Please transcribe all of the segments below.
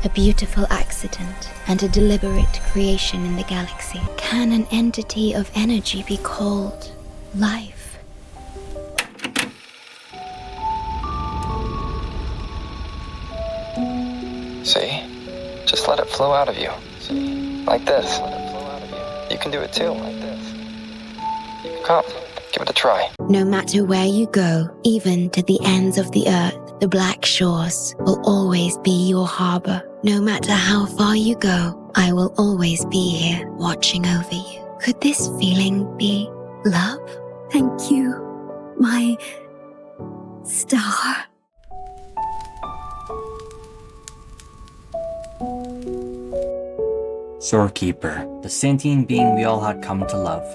a beautiful accident, and a deliberate creation in the galaxy? Can an entity of energy be called life? See? Just let it flow out of you. See? Like this. Let it flow out of you. You can do it too. Like this. Come, give it a try. No matter where you go, even to the ends of the earth, the Black Shores will always be your harbor. No matter how far you go, I will always be here watching over you. Could this feeling be love? Thank you, my star. Shorekeeper, the sentient being we all had come to love.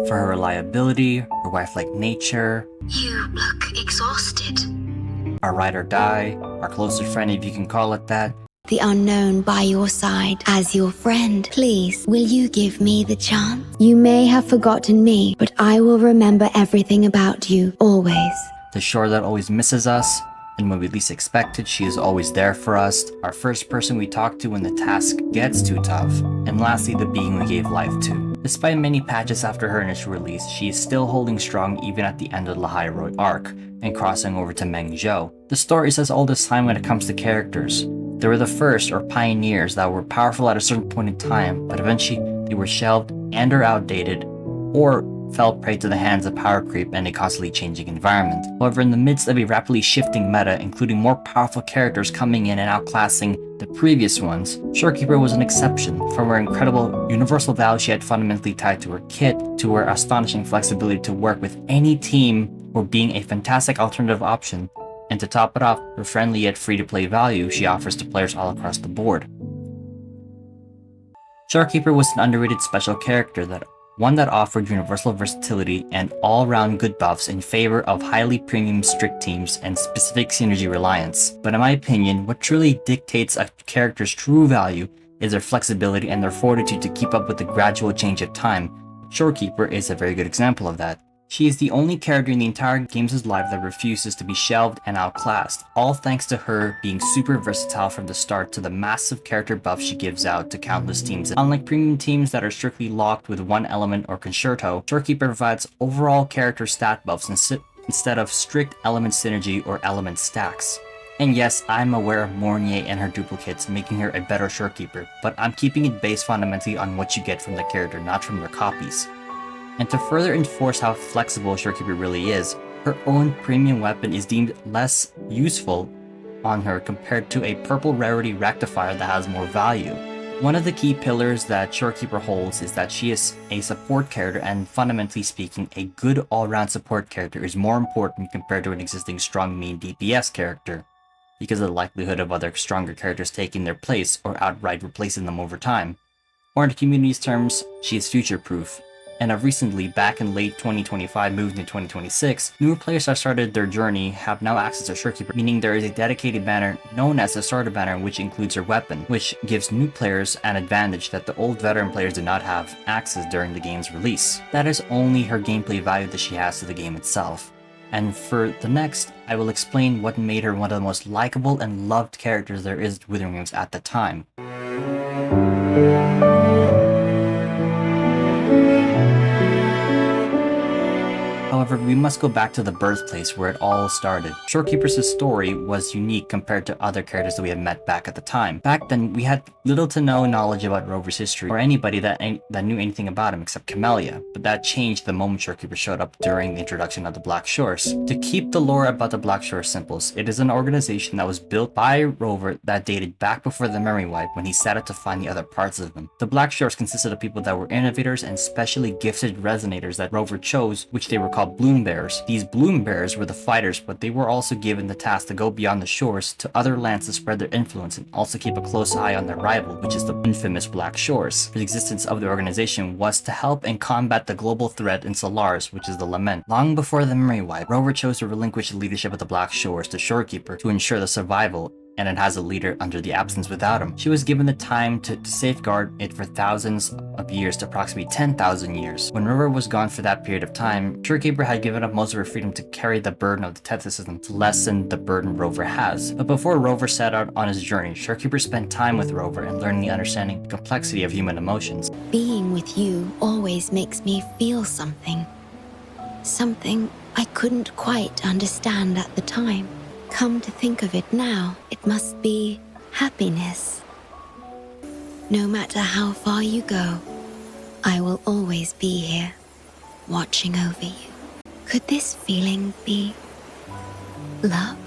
For her reliability, her wife-like nature, You look exhausted. our ride or die, our closest friend if you can call it that. The unknown by your side as your friend. Please, will you give me the chance? You may have forgotten me, but I will remember everything about you, always. The shore that always misses us, and when we least expect it, she is always there for us. Our first person we talk to when the task gets too tough. And lastly, the being we gave life to. Despite many patches after her initial release, she is still holding strong even at the end of the High Road arc, and crossing over to Mengzhou. The story is as old as time when it comes to characters. They were the first, or pioneers, that were powerful at a certain point in time, but eventually they were shelved and or outdated, or fell prey to the hands of power creep and a constantly changing environment. However, in the midst of a rapidly shifting meta, including more powerful characters coming in and outclassing the previous ones, Shorekeeper was an exception. From her incredible universal value she had fundamentally tied to her kit, to her astonishing flexibility to work with any team, or being a fantastic alternative option, and to top it off, her friendly yet free-to-play value she offers to players all across the board. Shorekeeper was an underrated special character, one that offered universal versatility and all-round good buffs in favor of highly premium strict teams and specific synergy reliance. But in my opinion, what truly dictates a character's true value is their flexibility and their fortitude to keep up with the gradual change of time. Shorekeeper is a very good example of that. She is the only character in the entire game's life that refuses to be shelved and outclassed, all thanks to her being super versatile from the start to the massive character buff she gives out to countless teams. Unlike premium teams that are strictly locked with one element or concerto, Shorekeeper provides overall character stat buffs instead of strict element synergy or element stacks. And yes, I'm aware of Mornier and her duplicates making her a better Shorekeeper, but I'm keeping it based fundamentally on what you get from the character, not from their copies. And to further enforce how flexible Shorekeeper really is, her own premium weapon is deemed less useful on her compared to a purple rarity rectifier that has more value. One of the key pillars that Shorekeeper holds is that she is a support character, and fundamentally speaking, a good all-round support character is more important compared to an existing strong main DPS character, because of the likelihood of other stronger characters taking their place or outright replacing them over time. Or in the community's terms, she is future-proof. And have recently, back in late 2025, moved into 2026, newer players that started their journey have now access to Shorekeeper, meaning there is a dedicated banner known as the starter banner, which includes her weapon, which gives new players an advantage that the old veteran players did not have access during the game's release. That is only her gameplay value that she has to the game itself. And for the next, I will explain what made her one of the most likable and loved characters there is with Wuthering Waves at the time. However, we must go back to the birthplace where it all started. Shorekeeper's story was unique compared to other characters that we had met back at the time. Back then, we had little to no knowledge about Rover's history, or anybody that knew anything about him except Camellia, but that changed the moment Shorekeeper showed up during the introduction of the Black Shores. To keep the lore about the Black Shores simple, it is an organization that was built by Rover that dated back before the memory wipe when he set out to find the other parts of them. The Black Shores consisted of people that were innovators and specially gifted resonators that Rover chose, which they were called Bloom Bears. These Bloom Bears were the fighters, but they were also given the task to go beyond the shores to other lands to spread their influence and also keep a close eye on their rival, which is the infamous Black Shores. The existence of the organization was to help and combat the global threat in Solaris, which is the Lament. Long before the memory wipe, Rover chose to relinquish the leadership of the Black Shores to Shorekeeper to ensure the survival and it has a leader under the absence without him. She was given the time to safeguard it for thousands of years to approximately 10,000 years. When Rover was gone for that period of time, Shorekeeper had given up most of her freedom to carry the burden of the Tethys system to lessen the burden Rover has. But before Rover set out on his journey, Shorekeeper spent time with Rover and learning the understanding the complexity of human emotions. Being with you always makes me feel something. Something I couldn't quite understand at the time. Come to think of it now, it must be happiness. No matter how far you go, I will always be here, watching over you. Could this feeling be love?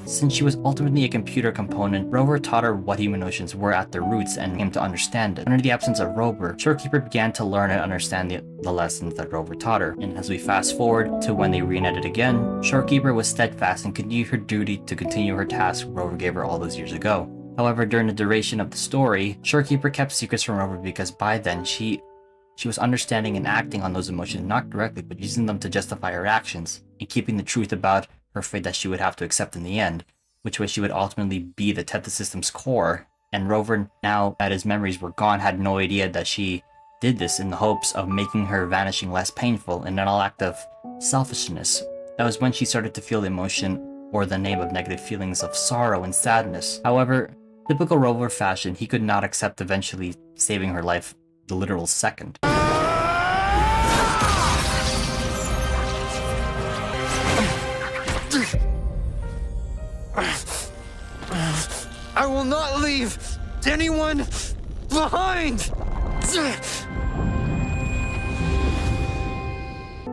Since she was ultimately a computer component, Rover taught her what human emotions were at their roots and came to understand it. Under the absence of Rover, Shorekeeper began to learn and understand the lessons that Rover taught her. And as we fast forward to when they reunited again, Shorekeeper was steadfast and continued her duty to continue her task Rover gave her all those years ago. However, during the duration of the story, Shorekeeper kept secrets from Rover because by then she was understanding and acting on those emotions not directly, but using them to justify her actions and keeping the truth about her fate that she would have to accept in the end, which was she would ultimately be the Tethys system's core. And Rover, now that his memories were gone, had no idea that she did this in the hopes of making her vanishing less painful in an act of selfishness. That was when she started to feel the emotion or the name of negative feelings of sorrow and sadness. However, typical Rover fashion, he could not accept eventually saving her life the literal second. I will not leave anyone behind!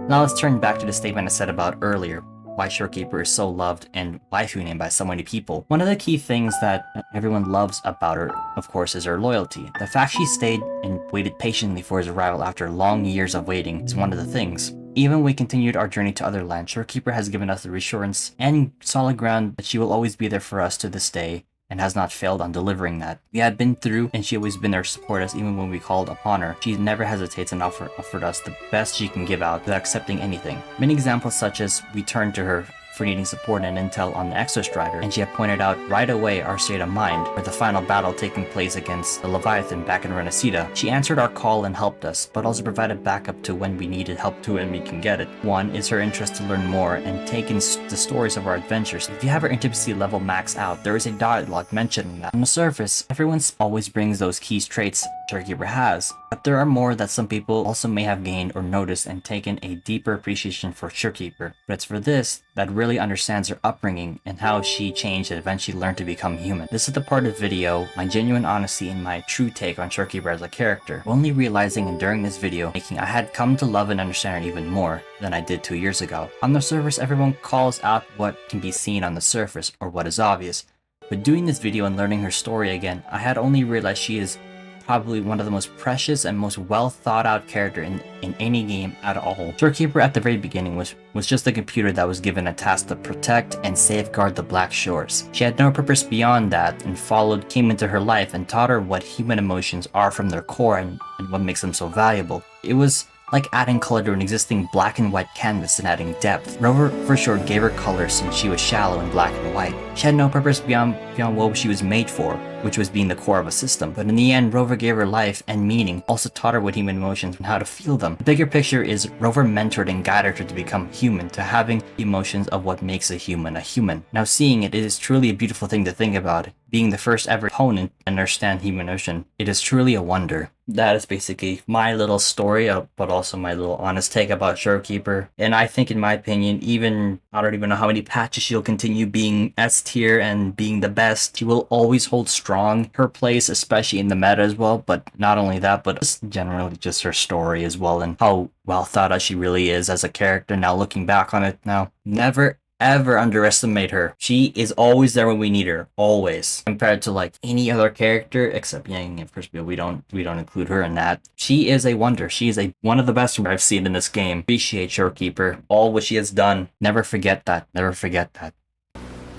Now let's turn back to the statement I said about earlier, why Shorekeeper is so loved and waifu named by so many people. One of the key things that everyone loves about her, of course, is her loyalty. The fact she stayed and waited patiently for his arrival after long years of waiting is one of the things. Even when we continued our journey to other lands, Shorekeeper has given us the reassurance and solid ground that she will always be there for us to this day, and has not failed on delivering that. We had been through, and she always been there to support us even when we called upon her. She never hesitates and offered us the best she can give out without accepting anything. Many examples such as we turned to her for needing support and intel on the Exostrider, and she had pointed out right away our state of mind, with the final battle taking place against the Leviathan back in Renacida. She answered our call and helped us, but also provided backup to when we needed help to and we can get it. One is her interest to learn more and take in the stories of our adventures. If you have her intimacy level maxed out, there is a dialogue mentioning that. On the surface, everyone always brings those key traits Shorekeeper has, but there are more that some people also may have gained or noticed and taken a deeper appreciation for Shorekeeper. But it's for this that really understands her upbringing and how she changed and eventually learned to become human. This is the part of the video, my genuine honesty and my true take on Shorekeeper as a character. Only realizing and during this video making I had come to love and understand her even more than I did 2 years ago. On the surface, everyone calls out what can be seen on the surface or what is obvious. But doing this video and learning her story again, I had only realized she is probably one of the most precious and most well thought out character in any game at all. Shorekeeper at the very beginning was just a computer that was given a task to protect and safeguard the Black Shores. She had no purpose beyond that and came into her life and taught her what human emotions are from their core and what makes them so valuable. It was like adding color to an existing black and white canvas and adding depth. Rover for sure gave her color since she was shallow and black and white. She had no purpose beyond what she was made for, which was being the core of a system. But in the end, Rover gave her life and meaning, also taught her what human emotions and how to feel them. The bigger picture is Rover mentored and guided her to become human, to having the emotions of what makes a human a human. Now seeing it is truly a beautiful thing to think about. Being the first ever opponent to understand human emotion, it is truly a wonder. That is basically my little story, but also my little honest take about Shorekeeper. And I think in my opinion, I don't even know how many patches she'll continue being S tier and being the best. She will always hold strong her place, especially in the meta as well. But not only that, but just generally just her story as well and how well thought out she really is as a character. Now looking back on it now, never ever underestimate her. She is always there when we need her, always. Compared to like any other character, except Yang, of course, we don't include her in that. She is a wonder. She is one of the best I've seen in this game. Appreciate Shorekeeper, all what she has done. Never forget that. Never forget that.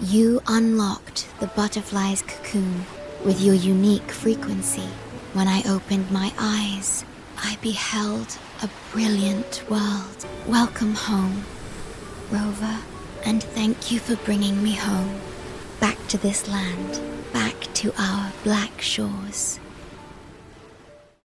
You unlocked the butterfly's cocoon with your unique frequency. When I opened my eyes, I beheld a brilliant world. Welcome home, Rover. And thank you for bringing me home, back to this land, back to our black shores.